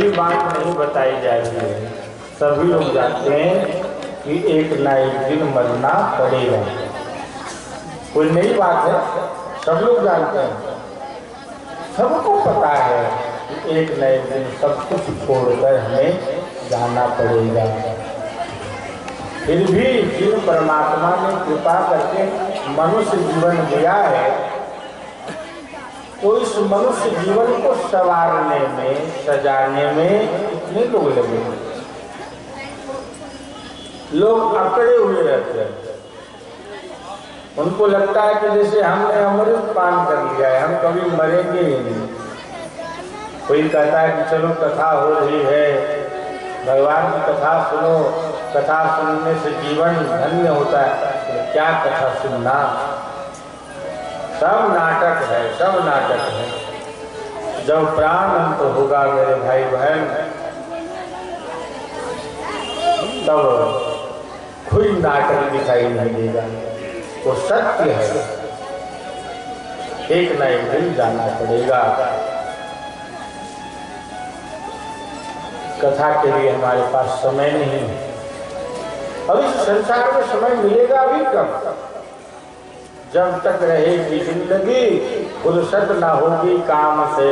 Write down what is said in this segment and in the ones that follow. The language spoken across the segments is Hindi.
नई बात नहीं बताई जाती है। सभी लोग जानते हैं कि एक ना एक दिन मरना पड़ेगा। कोई नई बात है, सब लोग जानते हैं, सबको पता है कि एक ना एक दिन सब कुछ छोड़कर हमें जाना पड़ेगा। फिर भी जिन परमात्मा ने कृपा करके मनुष्य जीवन दिया है, तो इस मनुष्य जीवन को संवारने में, सजाने में कितने लोग लगे। लोग अकड़े हुए रहते हैं। उनको लगता है कि जैसे हमने अमृत पान कर लिया है, हम कभी मरेंगे ही नहीं। कोई कहता है कि चलो कथा हो रही है, भगवान की कथा सुनो, कथा सुनने से जीवन धन्य होता है। तो क्या कथा सुनना, सब नाटक है, सब नाटक है। जब प्राण अंत होगा मेरे भाई बहन, तब कोई नाटक दिखाई नहीं देगा। वो सत्य है, एक ना एक दिन जाना पड़ेगा। कथा के लिए हमारे पास समय नहीं है। अब इस संसार में समय मिलेगा भी कब? जब तक रहेगी जिंदगी फुर्सत ना होगी काम से।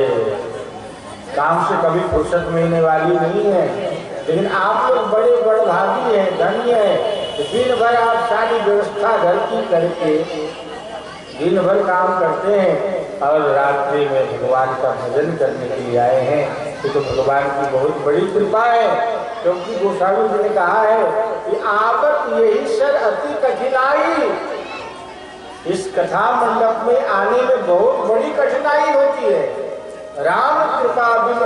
काम से कभी फुर्सत मिलने वाली नहीं है। लेकिन आप लोग बड़े बड़भागी हैं, धन्य हैं। दिन भर आप सारी व्यवस्था घर की करके दिन भर काम करते हैं और रात्रि में भगवान का भजन करने के लिए आए हैं। तो भगवान की बहुत बड़ी कृपा है, क्योंकि गोस्वामी जी ने कहा है कि आपत यही सर अति कठिनाई। इस कथा मंडप में आने में बहुत बड़ी कठिनाई होती है। राम कृपा बिन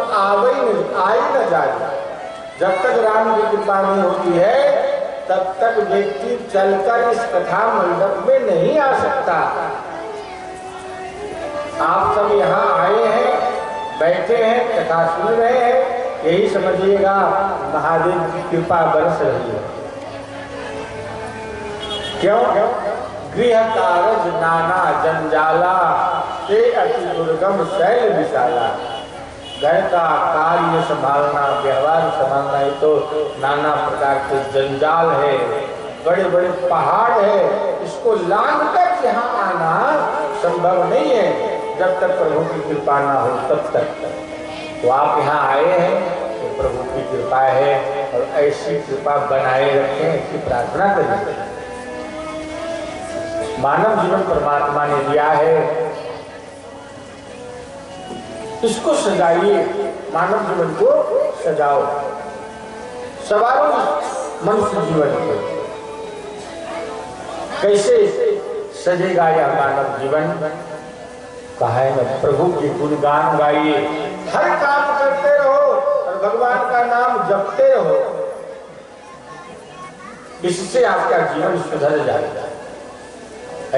आई न जाए। जब तक राम की कृपा नहीं होती है, तब तक व्यक्ति चलकर इस कथा मंडप में नहीं आ सकता। आप सब यहाँ आए हैं, बैठे हैं, कथा सुन रहे हैं, यही समझिएगा महादेव की कृपा बरस रही है। क्यों? गृह कारज नाना जंजाला से अति दुर्गम शैल विशाला। घर का कार्य संभालना, व्यवहार संभालना, ये तो नाना प्रकार के जंजाल है, बड़े बड़े पहाड़ है। इसको लांघ कर यहाँ आना संभव नहीं है। जब तक प्रभु की कृपा ना हो तब तक। तो आप यहाँ आए हैं तो प्रभु की कृपा है, और ऐसी कृपा बनाए रखें, ऐसी प्रार्थना करें। मानव जीवन परमात्मा ने दिया है, इसको सजाइए। मानव जीवन को सजाओ, सवारो मनुष्य जीवन को। कैसे सजेगा यह मानव जीवन? कहा है ना, प्रभु की गुणगान गाइए, हर काम करते रहो और भगवान का नाम जपते रहो। इससे आपका जीवन सुधर जाएगा।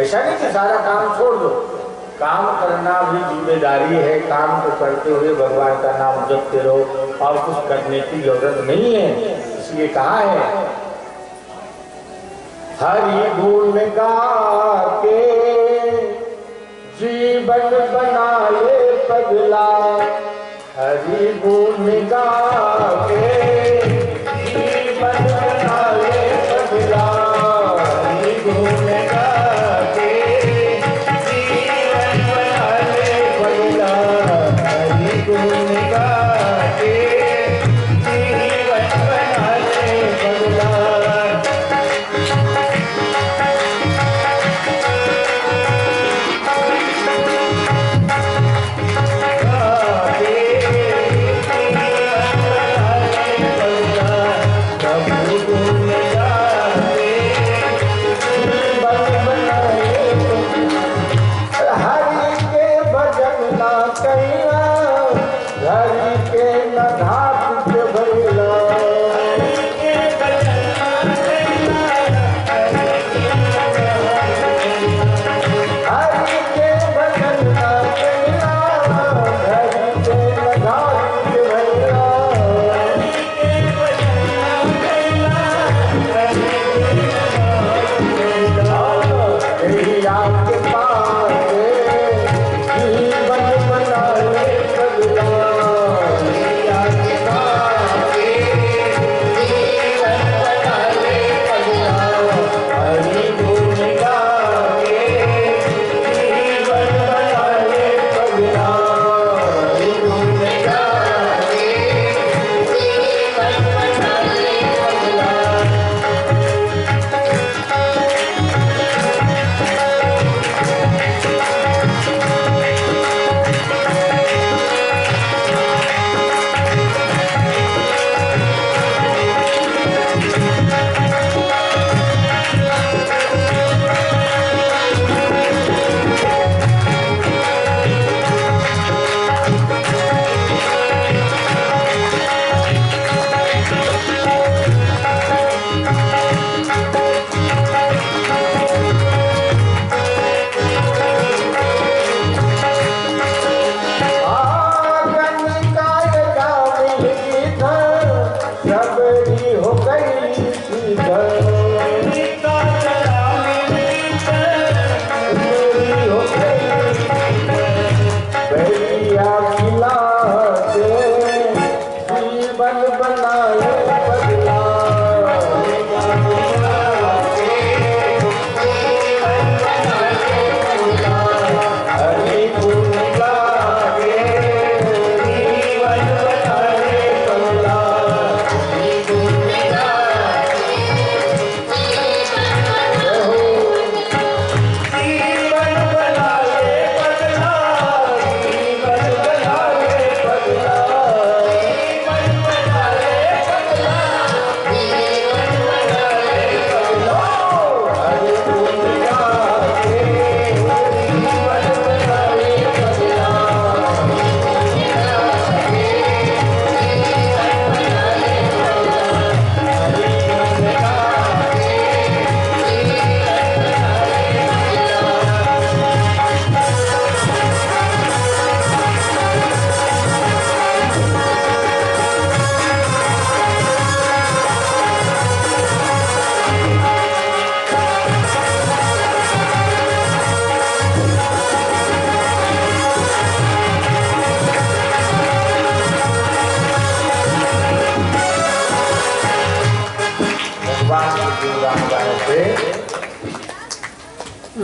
ऐसा नहीं कि सारा काम छोड़ दो, काम करना भी जिम्मेदारी है। काम को करते हुए भगवान का नाम जपते रहो, और कुछ करने की जरूरत नहीं है। इसलिए कहा है, हरि गुण गा के जीवन बना ले पगला। हरि गुण गा के जीवन बना ले पगला। हरि गुण गा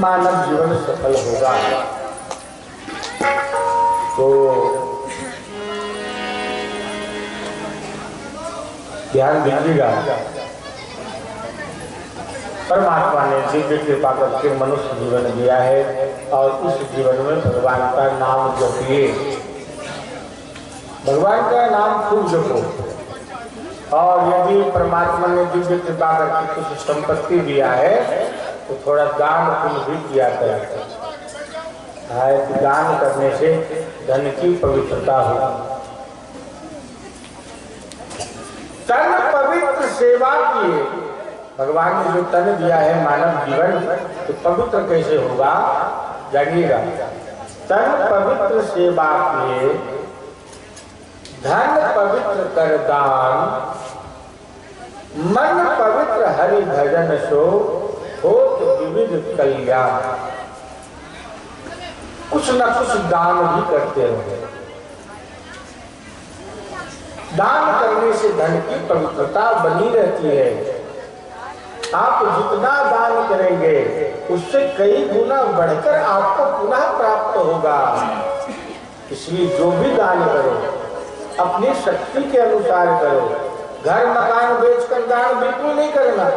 मानव जीवन सफल होगा। तो ध्यान दीजिएगा, परमात्मा ने दिव्य कृपा करके मनुष्य जीवन दिया है और इस जीवन में भगवान का नाम जपिए, भगवान का नाम खूब जपो। और यदि परमात्मा ने दिव्य कृपा करके कुछ संपत्ति दिया है तो थोड़ा दान पुण्य भी किया करें। दान करने से धन की पवित्रता हो। तन पवित्र सेवा किए, भगवान ने जो तन दिया है मानव जीवन तो पवित्र कैसे होगा जानिएगा। तन पवित्र सेवा किए, धन पवित्र कर दान, मन पवित्र हरि भजन सो होत विविध कल्याण। कुछ न कुछ दान भी करते रहे। दान करने से धन की पवित्रता बनी रहती है। आप जितना दान करेंगे उससे कई गुना बढ़कर आपको पुनः प्राप्त होगा। इसलिए जो भी दान करो अपनी शक्ति के अनुसार करो। घर मकान बेचकर दान बिल्कुल नहीं करना।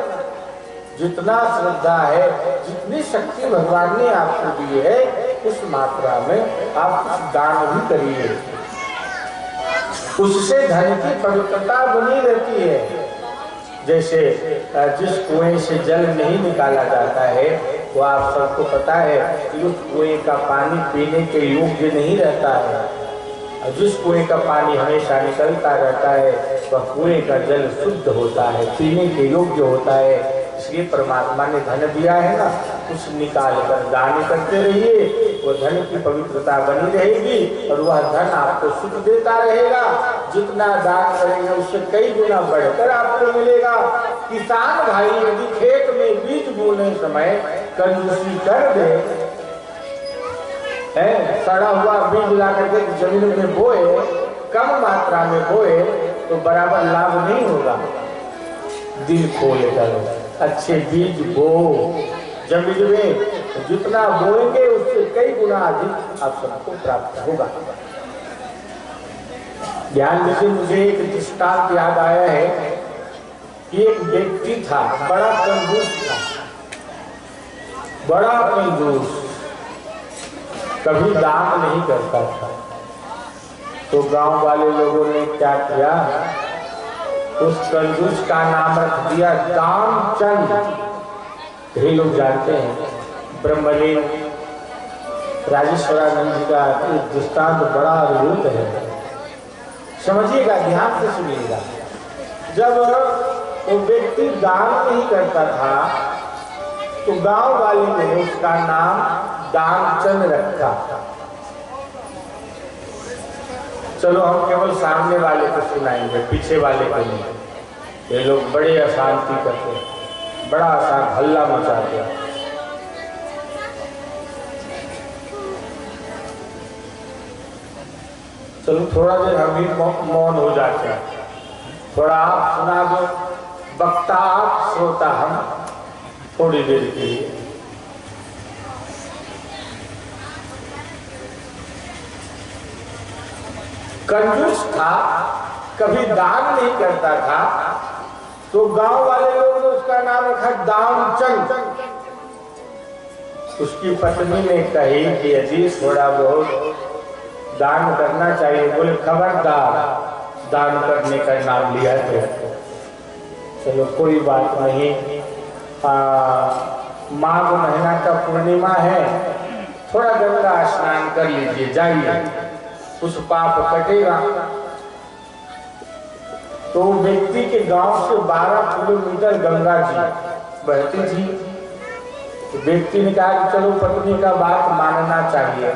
जितना श्रद्धा है, जितनी शक्ति भगवान ने आपको दी है उस मात्रा में आप दान भी करिए। उससे धन की पवित्रता बनी रहती है। जैसे जिस कुएं से जल नहीं निकाला जाता है वो आप सबको पता है कि उस कुएं का पानी पीने के योग्य नहीं रहता है। जिस कुएं का पानी हमेशा निकलता रहता है वह कुएं का जल शुद्ध होता है, पीने के योग्य होता है। इसलिए परमात्मा ने धन दिया है ना, उस निकाल कर दान करते रहिए, वो धन की पवित्रता बनी रहेगी और वह धन आपको सुख देता रहेगा। जितना दान करेंगे उससे कई गुना बढ़कर आपको मिलेगा। किसान भाई यदि खेत में बीज बोने समय कंजूसी कर दे, सड़ा हुआ बीज ला करके जमीन में बोए, कम मात्रा में बोए तो बराबर लाभ नहीं होगा। दिल खोल कर अच्छे बीज बो जमीन में, जितना बोएंगे उससे कई गुना अधिक आप सबको प्राप्त होगा। ध्यान दीजिए, मुझे एक दृष्टांत याद आया है कि एक व्यक्ति था, बड़ा कंजूस था, बड़ा कंजूस, कभी दान नहीं करता था। तो गांव वाले लोगों ने क्या किया, उस कंजूस का नाम रख दिया दामचंद। यही लोग जानते हैं। ब्रह्मलीन राजेश्वरानंद जी का दृष्टांत बड़ा अद्भुत है, समझिएगा, ध्यान से सुनिएगा। जब वो व्यक्ति दान नहीं करता था तो गांव वाले ने उसका नाम दामचंद रखा। चलो हम केवल सामने वाले को सुनाएंगे, पीछे वाले को नहीं। ये लोग बड़े अशांति करते हैं, बड़ा अशांत हल्ला मचाते हैं। चलो थोड़ा देर हम भी मौन हो जाते हैं, थोड़ा आप सुना दो, वक्ता आप, श्रोता हम, थोड़ी देर के लिए। कंजूस था, कभी दान नहीं करता था, तो गांव वाले लोगों ने उसका नाम रखा दामचंद। उसकी पत्नी ने कही कि अजी थोड़ा बहुत दान करना चाहिए। बोले खबरदार, दान करने का नाम लिया तो चलो कोई बात नहीं। माघ महीना का पूर्णिमा है, थोड़ा गंगा स्नान कर लीजिए, जाइए, उस पाप कटेगा। तो व्यक्ति के गांव से 12 किलोमीटर गंगा जी बहती थी। तो व्यक्ति ने कहा कि चलो पत्नी का बात मानना चाहिए,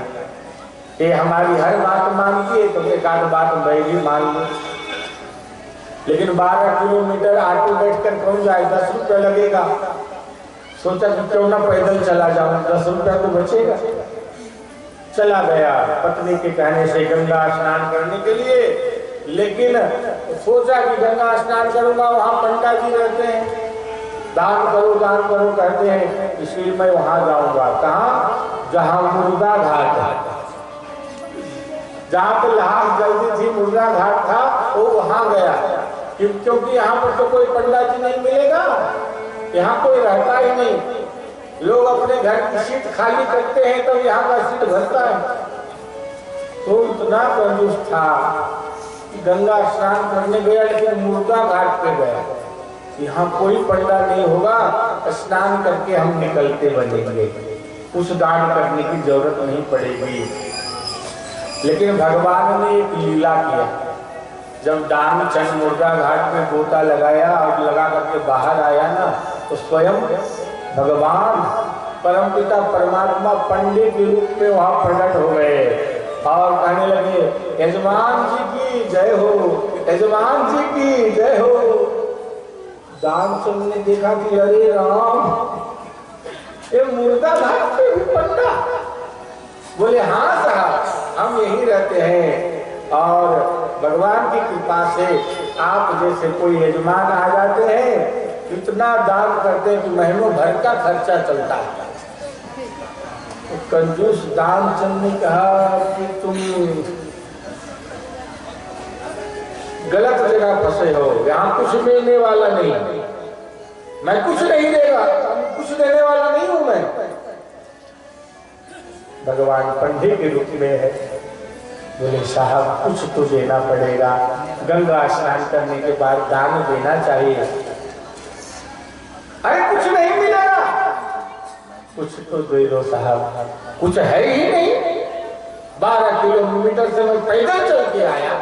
ये हमारी हर बात मानती है तो एक आध बात मैं भी मान लूं। लेकिन 12 किलोमीटर ऑटो बैठ कर कौन जाए, 10 रुपया लगेगा। सोचा कि क्यों ना पैदल चला जाऊं, 10 रुपया तो बचेगा। चला गया पत्नी के कहने से गंगा स्नान करने के लिए। लेकिन सोचा कि गंगा स्नान करूंगा, वहां पंडा जी रहते हैं, दान करो कहते हैं, इसलिए मैं वहां जाऊंगा। कहाँ? जहां मुर्गा घाट है, जहां पे लाश जल्दी थी, मुर्गा घाट था, वो वहां गया। क्योंकि यहाँ पर तो कोई पंडा जी नहीं मिलेगा, यहाँ कोई रहता ही नहीं। लोग अपने घर की सीट खाली करते हैं तो यहाँ का सीट भरता है। तो इतना कंजूस था, गंगा स्नान करने गया लेकिन मुर्गा घाट पे गया। यहाँ कोई पंडा नहीं होगा, स्नान करके हम निकलते बनेंगे, कुछ दान करने की जरूरत नहीं पड़ेगी। लेकिन भगवान ने एक लीला किया। जब दानचंद मुर्गा घाट में गोता लगाया और लगा करके बाहर आया ना, तो स्वयं भगवान परमपिता परमात्मा पंडित के रूप में वहां प्रकट हो गए और कहने लगे, यजमान जी की जय हो, यजमान जी की जय हो। दानचंद ने देखा कि अरे राम, ये मुर्गा घाट पे भी पंडा। बोले हाँ साहब, हम यही रहते हैं और भगवान की कृपा से आप जैसे कोई यजमान आ जाते हैं, इतना दान करते हैं कि महीनों भर का खर्चा चलता है। तो कंजूस दानचंद ने कहा कि तुम गलत जगह फंसे हो, यहाँ कुछ मिलने वाला नहीं, मैं कुछ नहीं देगा, कुछ देने वाला नहीं हूं मैं। भगवान पंडित के रूप में है। बोले साहब कुछ तो देना पड़ेगा, गंगा स्नान करने के बाद दान देना चाहिए। अरे कुछ नहीं मिलेगा, कुछ तो दे दो साहब, कुछ है ही नहीं। 12 किलोमीटर से मैं पैदल चल के आया,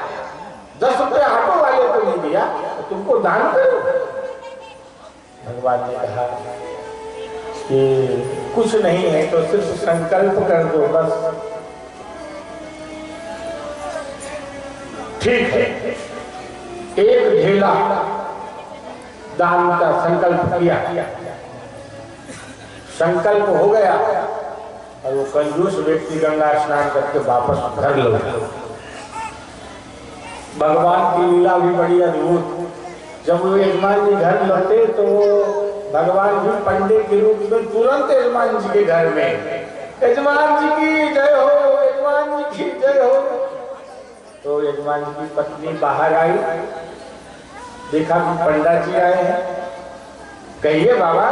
10 रुपया ऑटो वाले को नहीं दिया, तो तुमको दान करो। भगवान ने कहा कि कुछ नहीं है तो सिर्फ संकल्प कर दो बस। ठीक है, एक ढेला दान का संकल्प किया, संकल्प हो गया और वो कंजूस व्यक्ति गंगा स्नान करके वापस घर लौटा। भगवान की लीला भी बड़ी अद्भुत। जब वो यजमान जी घर लौटे तो भगवान भी पंडित के रूप में तुरंत यजमान जी के घर में, यजमान जी की जय हो, यजमान जी की जय हो। तो यजमान जी की पत्नी बाहर आई, देखा कि पंडा जी आए हैं। कहिए बाबा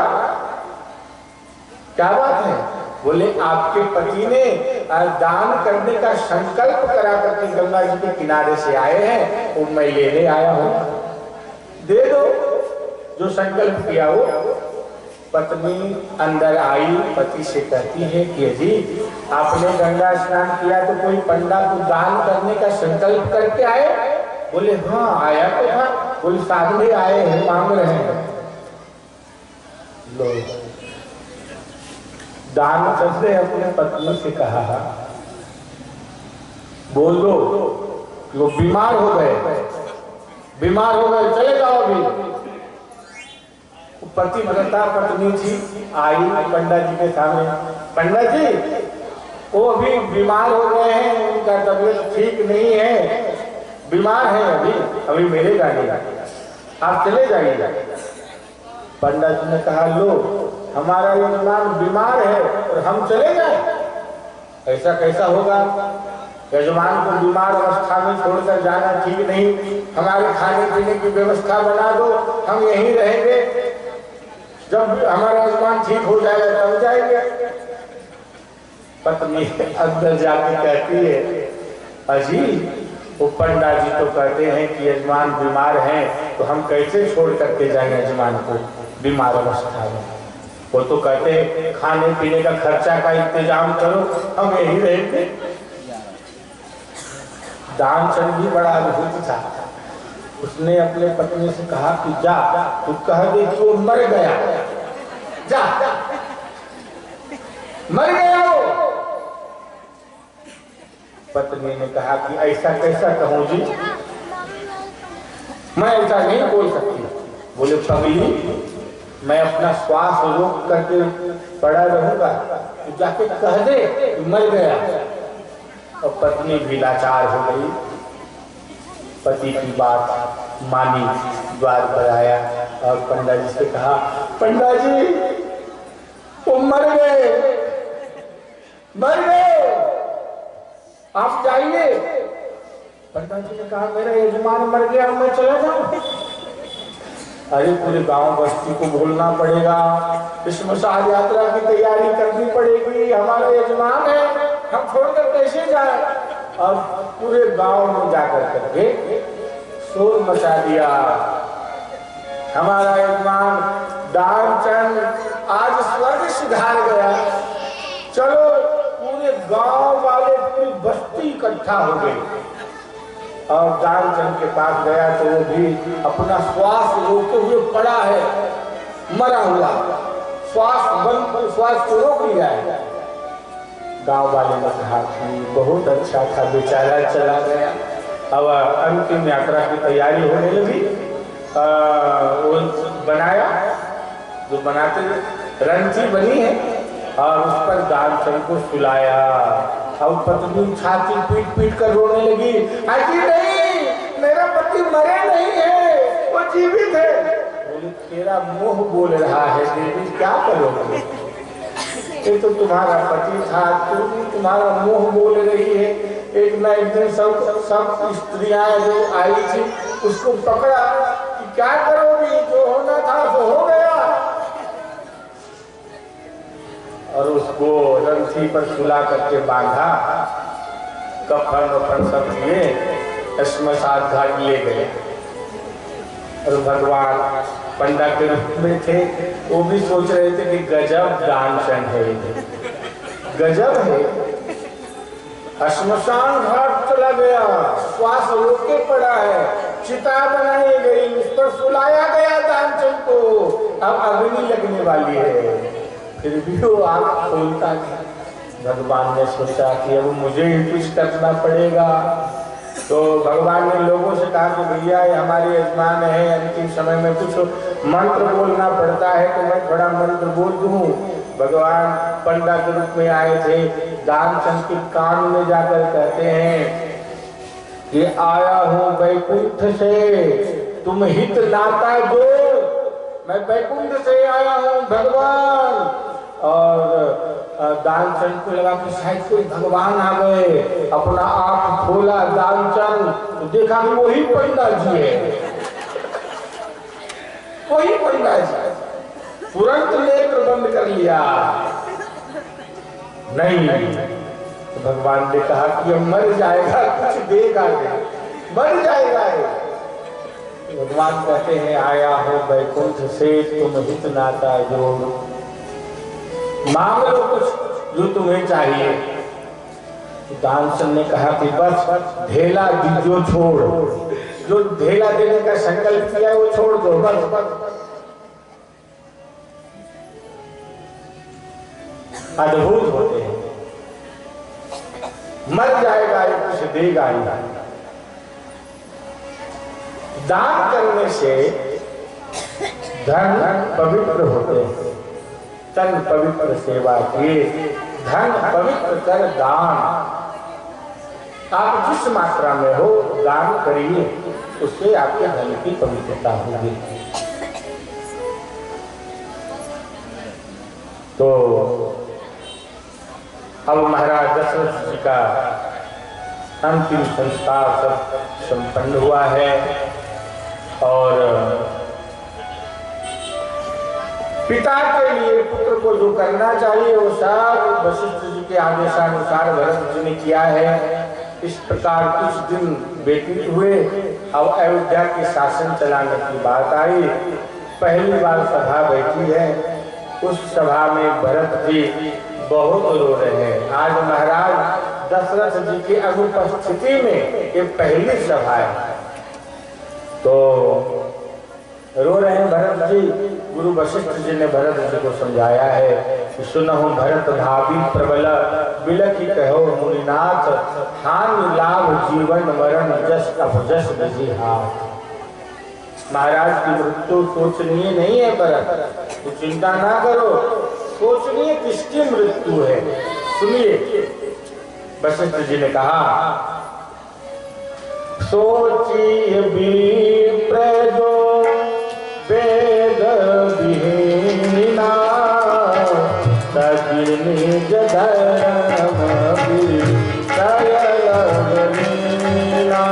क्या बात है? बोले आपके पति ने दान करने का संकल्प करा करके गंगा जी के किनारे से आए हैं, वो मैं लेने आया हूं, दे दो जो संकल्प किया हो। पत्नी अंदर आई, पति से कहती है कि जी आपने गंगा स्नान किया तो कोई पंडा को दान करने का संकल्प करके आए? बोले हाँ आया तो था, कोई साधु आए हैं मांग रहे हैं। लो, दानचंद ने अपने पत्नी से कहा बोल दो, वो बीमार हो गए, बीमार हो गए, चले जाओ अभी। पतिव्रता पत्नी थी, आई पंडा जी के सामने, पंडा जी वो अभी बीमार हो गए हैं, उनका तबीयत ठीक नहीं है, बीमार है, अभी मिलेगा नहीं, आप चले जाइएगा। पंडा जी ने कहा लो, हमारा यजमान बीमार है और हम चले जाए, ऐसा कैसा होगा? यजमान को बीमार अवस्था में छोड़कर जाना ठीक नहीं। हमारे खाने पीने की व्यवस्था बना दो, हम यहीं रहेंगे, जब हमारा यजमान ठीक हो जाएगा तब जाएंगे। पत्नी अंदर जाके कहती है अजी वो पंडा जी तो कहते हैं कि यजमान बीमार हैं, तो हम कैसे छोड़ करके जाएंगे यजमान को बीमार अवस्था में? वो तो कहते हैं खाने पीने का खर्चा का इंतजाम करो, हम यहीं रहेंगे। दानचंद भी बड़ा अद्भुत था, उसने अपने पत्नी से कहा कि जा तू कह दे कि वो मर गया, जा मर गया वो। पत्नी ने कहा कि ऐसा कैसा कहूं जी, मैं ऐसा नहीं बोल सकती। बोले पगली मैं अपना श्वास रोक करके पड़ा रहूंगा, तो जाके कह दे कि मर गया। और पत्नी भी लाचार हो गई, पति की बात मानी, द्वार पर आया और पंडा जी से कहा, पंडा जी वो मर गए, मर गए, आप जाइए। पंडा जी ने कहा, मेरा यजमान मर गया, मैं चला जाऊं? अरे पूरे गांव बस्ती को बोलना पड़ेगा, इस श्मशान यात्रा की तैयारी करनी पड़ेगी, हमारा यजमान है, हम छोड़कर कैसे जाए? और पूरे गांव में जाकर करके शोर मचा दिया, हमारा यजमान दानचंद आज स्वर्ग सिधार गया। चलो पूरे गांव वाले, पूरी बस्ती इकट्ठा हो गई और दानचंद के पास गया तो वो भी अपना श्वास रोके हुए पड़ा है, मरा हुआ, श्वास को रोक लिया है। गांव वाले ने कहा कि बहुत अच्छा था, बेचारा चला गया। अब अंतिम यात्रा की तैयारी होने लगी। वो बनाया, जो बनाते रंची बनी है और उस पर दानचंद को सुलाया और पत्नी छाती पीट पीट कर रोने लगी, अजी नहीं, मेरा पति मरे नहीं है, वो जीवित है। बोले, तेरा मुंह बोल रहा है देवी, क्या करोगे? ये तो तुम्हारा पति था, तुम्हारा मुंह बोल रही है। एक ना एक दिन सब स्त्रियां जो आई थी उसको पकड़ा कि क्या करोगी, जो होना था वो हो गया, और उसको रंथी पर सुला करके बांधा, कफन वफन सब किए, श्मशान घाट ले गए। और भगवान पंडा के रूप में थे, वो भी सोच रहे थे कि गजब दानचंद है, गजब है। श्मशान घाट चला गया, श्वास रोके पड़ा है, चिता बनाई गई, उस पर सुलाया गया दानचंद को, अब अग्नि लगने वाली है, फिर भी वो आँख खोलता नहीं। भगवान ने सोचा कि अब मुझे ही कुछ करना पड़ेगा। तो भगवान ने लोगों से कहा कि भैया ये हमारे यजमान है, अंतिम समय में कुछ मंत्र बोलना पड़ता है तो मैं थोड़ा मंत्र बोल दूं। भगवान पंडा के रूप में आए थे, दानचंद के कान में जाकर कहते हैं कि आया हूँ वैकुंठ से, तुम हित नाता दो, मैं वैकुंठ से आया हूँ भगवान। और दानचंद को लगा कि शायद कोई भगवान आ गए, अपना आँख खोला दानचंद तो देखा कि वही पंडा जी है, वही पंडा जी। तुरंत नेत्र बंद कर लिया, नहीं। तो भगवान ने कहा कि अब मर जाएगा, कुछ देगा नहीं, मर जाएगा। भगवान कहते हैं आया हो वैकुंठ से, तुम हित नाता जोड़, मांग लो कुछ जो तुम्हें चाहिए। तो दानचंद ने कहा कि बस ढेला दीजो छोड़, जो ढेला देने का संकल्प किया है वो छोड़ दो, बस। अद्भुत होते हैं, मर जाएगा ये कुछ देगा ही। दान करने से धन पवित्र होते हैं, तन पवित्र सेवा किए, धन पवित्र कर दान। आप जिस मात्रा में हो दान करिए, उससे आपके धन की पवित्रता होगी। तो अब महाराज दशरथ जी का अंतिम संस्कार सब संपन्न हुआ है और पिता के लिए पुत्र को जो करना चाहिए वो सब वशिष्ठ जी के आदेशानुसार भरत जी ने किया है। इस प्रकार कुछ दिन व्यतीत हुए, अब अयोध्या के शासन चलाने की बात आई। पहली बार सभा बैठी है, उस सभा में भरत जी बहुत रो रहे हैं। आज महाराज दशरथ जी की अनुपस्थिति में ये पहली सभा है, तो रो रहे हैं भरत जी। गुरु वशिष्ठ जी ने भरत जी को समझाया है कि सुनहु भरत भावी प्रबल, बिलखि कहो मुनिनाथ, हानि लाभ जीवन मरण जस अपजस विधि हाथ। महाराज की मृत्यु सोचनीय नहीं है भरत, तो चिंता ना करो, सोचनीय किसकी मृत्यु है। सुनिए वशिष्ठ जी ने कहा, सोचिए विप्र जो निज धर्म विषय लीला।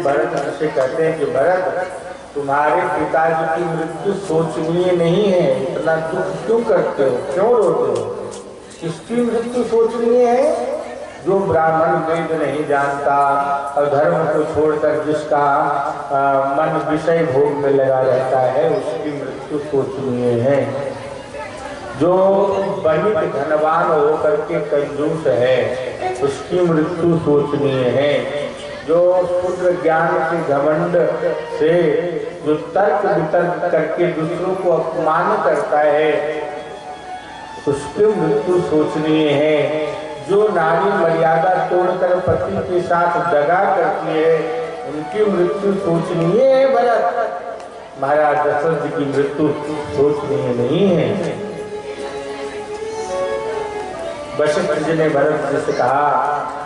भरत से कहते हैं कि भरत, तुम्हारे पिताजी की मृत्यु सोचनीय नहीं है, इतना दुख क्यों करते हो, क्यों रोते हो? किसकी मृत्यु सोचनीय है? जो ब्राह्मण वेद नहीं जानता और धर्म को छोड़कर जिसका मन विषय भोग में लगा रहता है, उसकी मृत्यु सोचनीय है। जो बनित धनवान होकर के कंजूस है, उसकी मृत्यु सोचनीय है। जो शुद्र ज्ञान के घमंड से जो तर्क वितर्क करके दूसरों को अपमान करता है, उसकी मृत्यु सोचनीय है। जो नारी मर्यादा तोड़कर पति के साथ दगा करती है, उनकी मृत्यु सोचनीय है। भरत, महाराज दशरथ जी की मृत्यु सोचनीय नहीं है। वशिष्ठ जी ने भरत जी से कहा,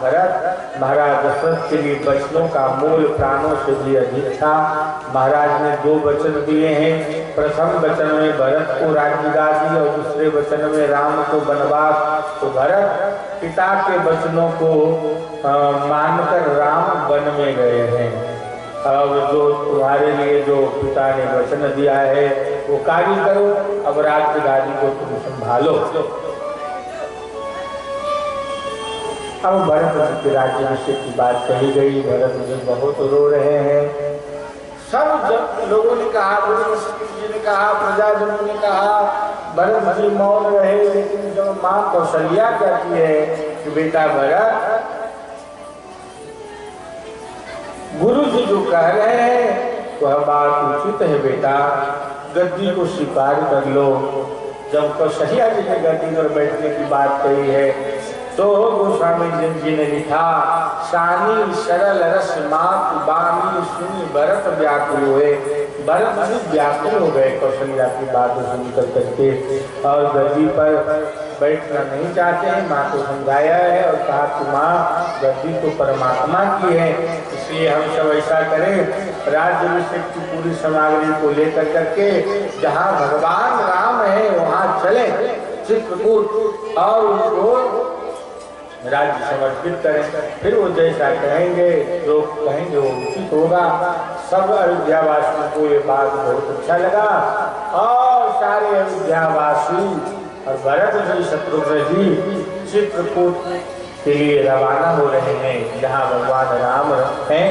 भरत, महाराज दशरथ के लिए वचनों का मोल प्राणों से भी अधिक था। महाराज ने 2 वचन दिए हैं। प्रथम वचन में भरत को राज्यगादी और दूसरे वचन में राम को वनवास। तो भरत पिता के वचनों को मानकर राम वन में गए हैं। अब जो तुम्हारे लिए जो पिता ने वचन दिया है वो कार्य करो। अब राज्यगादी को तुम संभालो। अब भरत जी के राज्याभिषेक की बात कही गई। भरत जी बहुत रो रहे हैं। सब लोगों ने कहा, वशिष्ठ जी ने कहा, प्रजाजनों ने कहा, भरत जी मौन रहे। लेकिन जब माँ कौशल्या कहती है कि बेटा भरत, गुरु जी जो कह रहे हैं वह बात उचित है बेटा, गद्दी को स्वीकार कर लो। जब कौशल्या जी ने गद्दी पर बैठने की बात कही है तो गोस्वामी जी ने लिखा, शानी सरल रस मात बानी सुनी भरत व्याकुल हुए। भरत जी व्याकुल हो गए कौशल्या की बात सुनकर करके, और गद्दी पर बैठना नहीं चाहते हैं। माँ को समझाया है और कहा कि माँ गद्दी तो परमात्मा की है, इसलिए हम सब ऐसा करें राज्याभिषेक की पूरी सामग्री को लेकर करके जहाँ भगवान राम है वहाँ चले चित्रकूट और उनको राज्य समर्पित करें। फिर वो जैसा कहेंगे लोग कहेंगे वो उचित होगा। सब अयोध्यावासियों को ये बात बहुत अच्छा लगा और सारे अयोध्यावासी और भरत जी शत्रुघ्न जी चित्रकूट के लिए रवाना हो रहे हैं जहाँ भगवान राम हैं।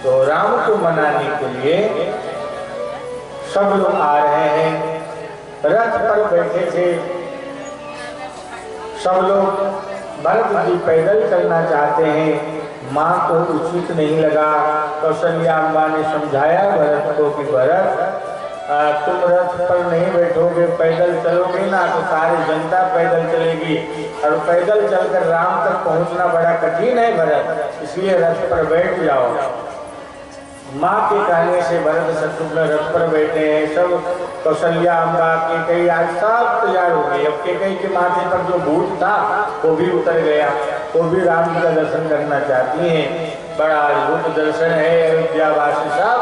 तो राम को मनाने के लिए सब लोग आ रहे हैं। रथ पर बैठे थे सब लोग। भरत जी पैदल चलना चाहते हैं, माँ को उचित नहीं लगा। कौशल्या अम्बा ने समझाया भरत को कि भरत तुम रथ पर नहीं बैठोगे, पैदल चलोगे ना तो सारी जनता पैदल चलेगी और पैदल चलकर राम तक पहुंचना बड़ा कठिन है भरत, इसलिए रथ पर बैठ जाओ। माँ के कहने से भरत शत्रुघ्न रथ पर बैठे हैं। सब कौशल्या अम्बा कैकेयी आज सब तैयार हो गई। अब कैकेयी के माथे पर जो भूत था वो भी उतर गया, वो भी राम जी का दर्शन करना चाहती हैं। बड़ा अद्भुत दर्शन है। अयोध्यावासी सब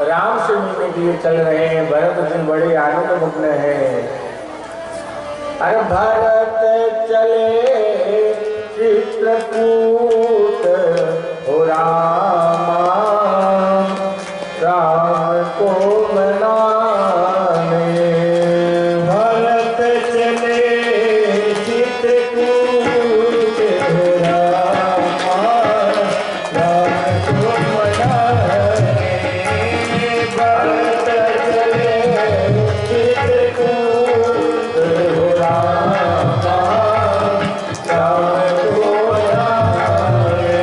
राम से मिलने के लिए चल रहे हैं। भरत जी बड़े आनंद मग्न हैं। अरे भरत चले चित्रकूट हो रामा, राम को मनाने। भरत चले चित्रकूट हो रामा, राम को मनाने। भरत चले चित्रकूट हो रामा, राम को मनाने।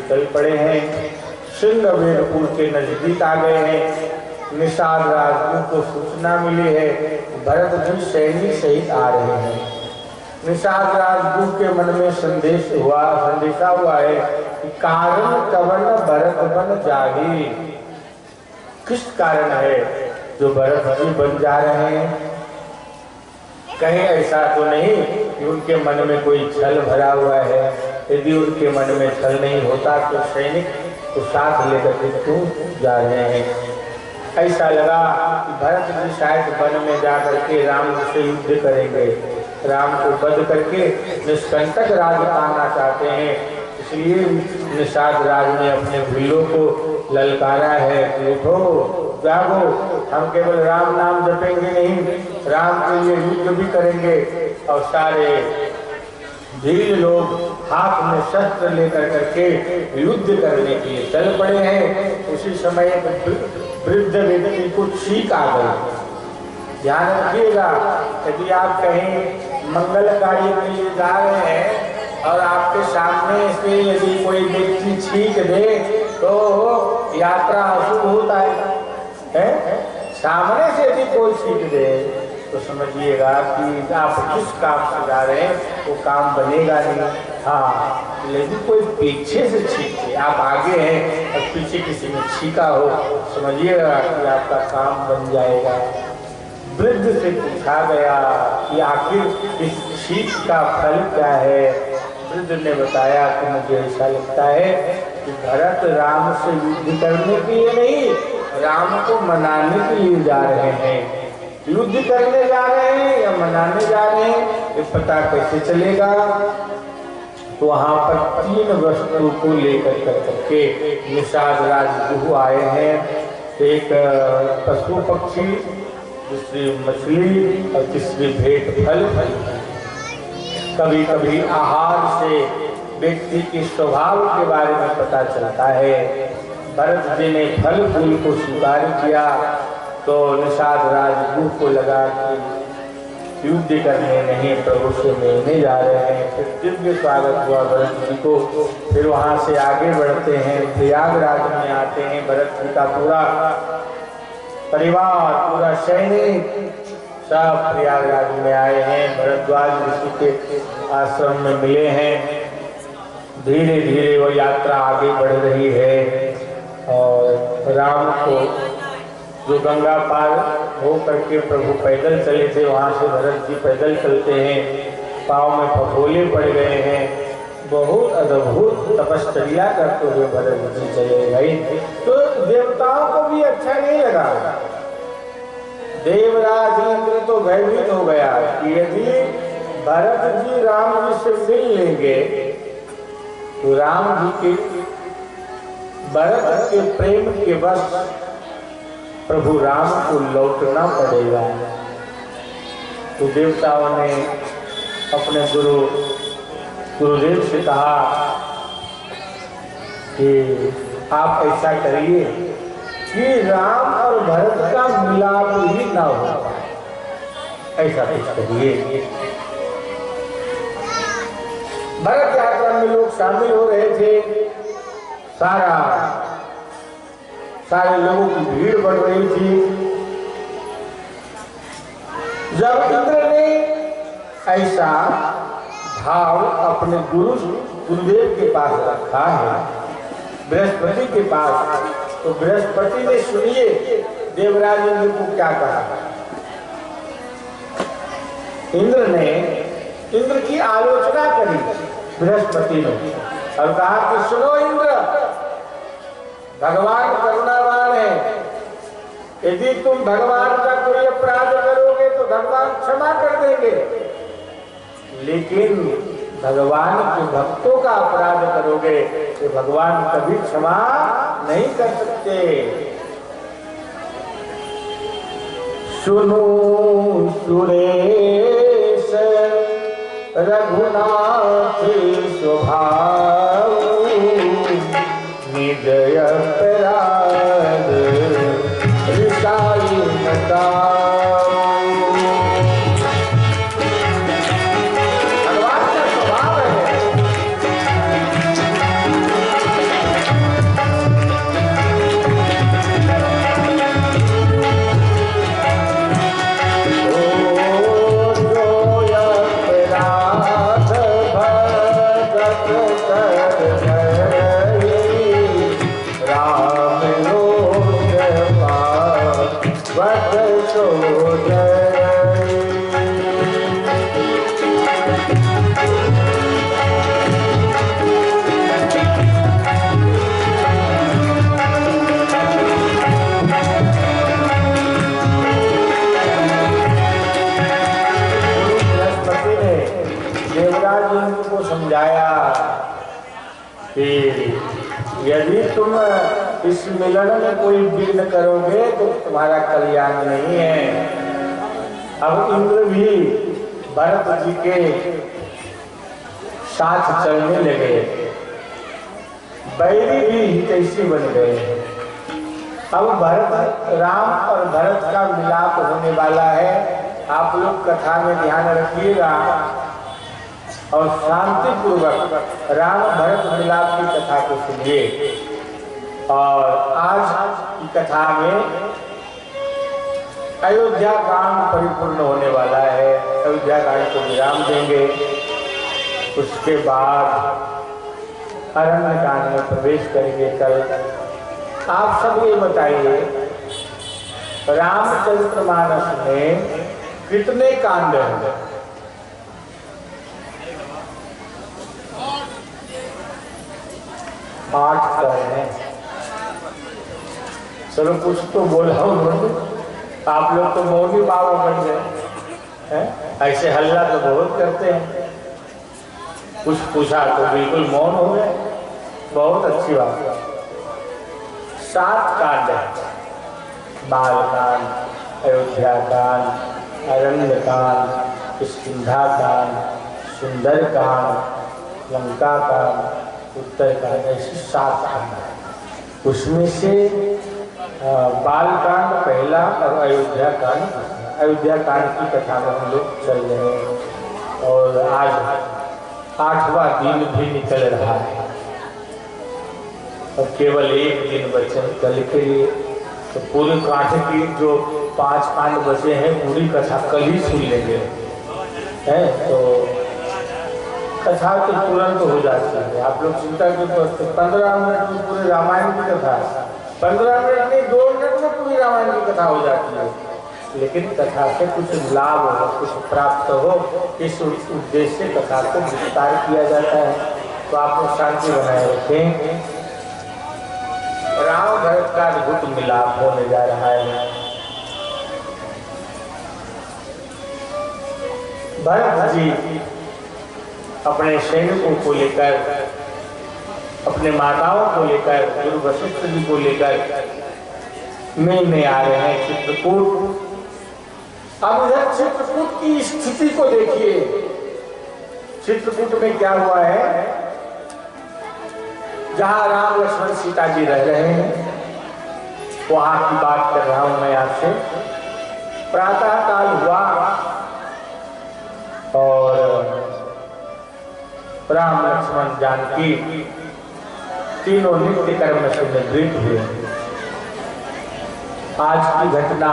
चल पड़े हैं। श्रृंगवेरपुर के नजदीक आ गए हैं। निषाद राजगुरु को सूचना मिली है, भरत जी सैनिक सहित आ रहे हैं। निषाद राजगुरु के मन में संदेशा हुआ है कि कारण कवन भरत बन जाही। किस कारण है जो भरत जी बन जा रहे हैं? कहीं ऐसा तो नहीं कि उनके मन में कोई छल भरा हुआ है? यदि उनके मन में छल नहीं होता तो सैनिक को साथ लेकर के क्यों जा रहे हैं? ऐसा लगा कि भरत जी शायद वन में जाकर के राम से युद्ध करेंगे, राम को वध करके निष्कंटक राज पाना चाहते हैं। इसलिए निषाद राज ने अपने वीरों को ललकारा है कि उठो, जागो, हम केवल राम नाम जपेंगे नहीं, राम के लिए युद्ध भी करेंगे। और सारे धीर लोग हाथ में शस्त्र लेकर करके युद्ध करने के लिए चल पड़े हैं। उसी समय वृद्ध व्यक्ति को छींक आ गई। ध्यान रखिएगा, यदि आप कहीं मंगल कार्य के लिए जा रहे हैं और आपके सामने से यदि कोई व्यक्ति छींक दे तो यात्रा अशुभ होता है? सामने से यदि कोई छींक दे तो समझिएगा कि आप किस काम से जा रहे हैं वो काम बनेगा नहीं। हाँ, लेकिन कोई पीछे से छींके, आप आगे हैं और पीछे किसी ने छींका हो, समझिएगा कि आपका काम बन जाएगा। वृद्ध से पूछा गया कि आखिर इस छींक का फल क्या है? वृद्ध ने बताया कि मुझे ऐसा लगता है कि भरत राम से युद्ध करने के लिए नहीं, राम को मनाने के लिए जा रहे हैं। युद्ध करने जा रहे हैं या मनाने जा रहे हैं ये पता कैसे चलेगा? तो वहां पर 3 वस्तु को लेकर करके निषाद राजगुरु आए हैं। एक पशु पक्षी, दूसरी मछली और तीसरी भेंट फल। कभी कभी आहार से व्यक्ति के स्वभाव के बारे में पता चलता है। भरत जी ने फल फूल को स्वीकार किया तो निषाद राजगुरु को लगा कि युद्ध करने नहीं, प्रभु से मिलने जा रहे हैं। फिर दिव्य स्वागत हुआ भरत जी को। फिर वहाँ से आगे बढ़ते हैं, प्रयागराज में आते हैं। भरत जी का पूरा परिवार, पूरा सैनिक सब प्रयागराज में आए हैं। भरद्वाज ऋषि के आश्रम में मिले हैं। धीरे धीरे वो यात्रा आगे बढ़ रही है और राम को जो गंगा पार हो करके प्रभु पैदल चले थे, वहाँ से भरत जी पैदल चलते हैं। पाँव में फफोले पड़ गए हैं। बहुत अद्भुत तपश्चर्या करते हुए भरत जी चले गए। तो देवताओं को भी अच्छा नहीं लगा। देवराज इंद्र तो भयभीत हो गया कि यदि भरत जी राम जी से मिल लेंगे तो राम जी के भरत के प्रेम के वश प्रभु राम को लौटना पड़ेगा। तो देवताओं ने अपने गुरुदेव से कहा कि आप ऐसा करिए कि राम और भरत का मिलाप ही ना हो, ऐसा कुछ करिए। भरत यात्रा में लोग शामिल हो रहे थे। सारे लोगों की भीड़ बढ़ रही थी। जब इंद्र ने ऐसा भाव अपने गुरुदेव के पास रखा है, बृहस्पति के पास, तो बृहस्पति ने सुनिए देवराज इंद्र को क्या कहा। इंद्र की आलोचना करी बृहस्पति ने और कहा कि सुनो इंद्र, भगवान करुणावान है। यदि तुम भगवान का कोई अपराध करोगे तो भगवान क्षमा कर देंगे, लेकिन भगवान के भक्तों का अपराध करोगे तो भगवान कभी क्षमा नहीं कर सकते। सुनो सुरेश रघुनाथ स्वभाव, निज अपराध रिसाई मटाओ। भगवान का स्वभाव है बट छोड़ देवराज इंद्र को समझाया कि यदि तुम इस मिलन में कोई विघ्न करोगे तो तुम्हारा कल्याण नहीं है। अब इंद्र भी भरत जी के साथ चलने लगे, बैरी भी हितैषी बन गए। अब भरत राम और भरत का मिलाप होने वाला है। आप लोग कथा में ध्यान रखिएगा और शांति पूर्वक राम भरत मिलाप की कथा को सुनिए। और आज की कथा में अयोध्या कांड परिपूर्ण होने वाला है। अयोध्या कांड को विराम देंगे, उसके बाद अरण्य कांड में प्रवेश करेंगे। कल आप सब ये बताइए, रामचरितमानस में कितने कांड हैं? 8 कह हैं। चलो कुछ तो बोला उन्होंने, आप लोग तो मौनी बाबा बन गए हैं। ऐसे हल्ला तो बहुत करते हैं, कुछ पूछा तो बिल्कुल मौन हो गए। बहुत अच्छी बात है। 7 कांड है, बाल कांड, अयोध्या कांड, अरण्य कांड, किष्किंधा कांड, सुंदर कांड, लंका कांड, उत्तर कांड, ऐसे 7 कांड है। उसमें से बाल कांड पहला और अयोध्या कांड। अयोध्या कांड की कथा में हम लोग चल रहे हैं और आज 8वां दिन भी निकल रहा है और केवल 1 दिन बचे कल के लिए। तो पूरे कांड की जो 5 कांड बचे हैं पूरी कथा कल ही सुन लेंगे हैं। तो कथा तो तुरंत हो जाती है, आप लोग चिंता क्यों करते। 15 मिनट में पूरे रामायण की कथा, 15 मिनट नहीं 2 मिनट में पूरी रामायण की कथा हो जाती है। लेकिन कथा से कुछ लाभ हो, कुछ प्राप्त हो, इस उद्देश्य से कथा को विस्तार किया जाता है। तो आप लोग शांति बनाए रखें। राम भरत का अद्भुत मिलाप होने जा रहा है। भरत जी अपने सैनिकों को लेकर, अपने माताओं को लेकर, गुरु वशिष्ठ जी को लेकर मिलने आ रहे हैं चित्रकूट। अब इधर चित्रकूट की स्थिति को देखिए। चित्रकूट में क्या हुआ है, जहां राम लक्ष्मण सीता जी रह रहे हैं, वहां की बात कर रहा हूं मैं आपसे। प्रातः काल हुआ और राम लक्ष्मण जानकी तीनों नित्य कर्म से निवृत्त हुए। आज की घटना,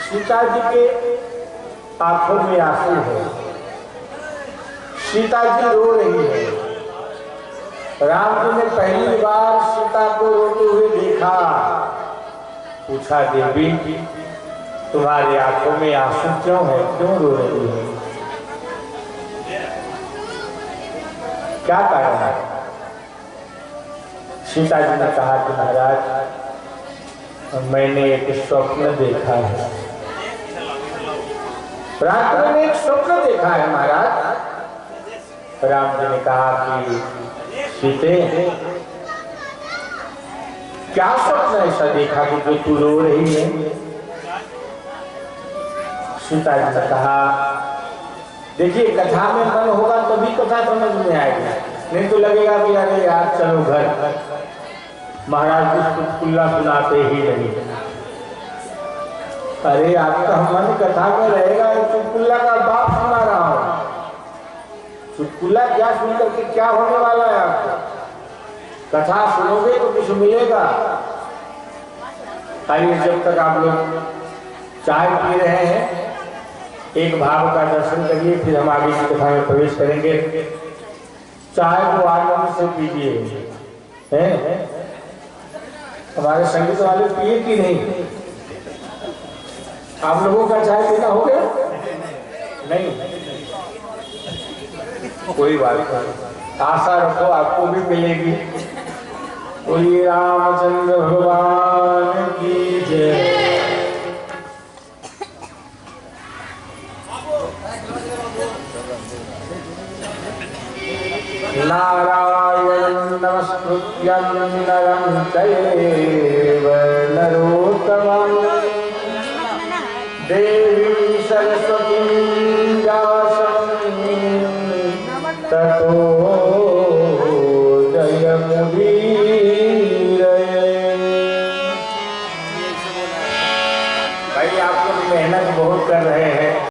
सीता जी के आंखों में आंसू है, सीता जी रो रही है। राम जी ने पहली बार सीता को रोते हुए देखा। पूछा, देवी तुम्हारे आंखों में आंसू क्यों है, क्यों रो रही है, क्या कारण है? सीता जी ने कहा कि महाराज मैंने एक स्वप्न देखा है। रात में एक स्वप्न देखा है महाराज। राम जी ने कहा कि सीते क्या स्वप्न ऐसा देखा कि जो तू रो रही है? सीता जी ने कहा, देखिए कथा में मन होगा तभी कथा समझ में आएगी, नहीं तो लगेगा कि अरे यार चलो घर, महाराज कुछ चुटकुला सुनाते ही नहीं। अरे आपका मन कथा में रहेगा, चुटकुला का बाप सुना रहा हूं। चुटकुला क्या सुन करके क्या होने वाला है आपको? कथा सुनोगे तो कुछ मिलेगा। आइए, जब तक आप लोग चाय पी रहे हैं, एक भाव का दर्शन करिए, फिर हम आगे की कथा में प्रवेश करेंगे। चाय को आनंद से पीजिए। हमारे संगीत वाले पिए कि नहीं? आप लोगों का चाय पीना हो गया? नहीं, कोई बात नहीं, आशा रखो आपको भी मिलेगी। बोलिए रामचंद्र भगवान की जय। नारायणं नमस्कृत्यं नरं चैव नरोत्तमं देवीं सरस्वतीं व्यासं ततो जयमुदीरये। भाई आप लोग मेहनत बहुत कर रहे हैं।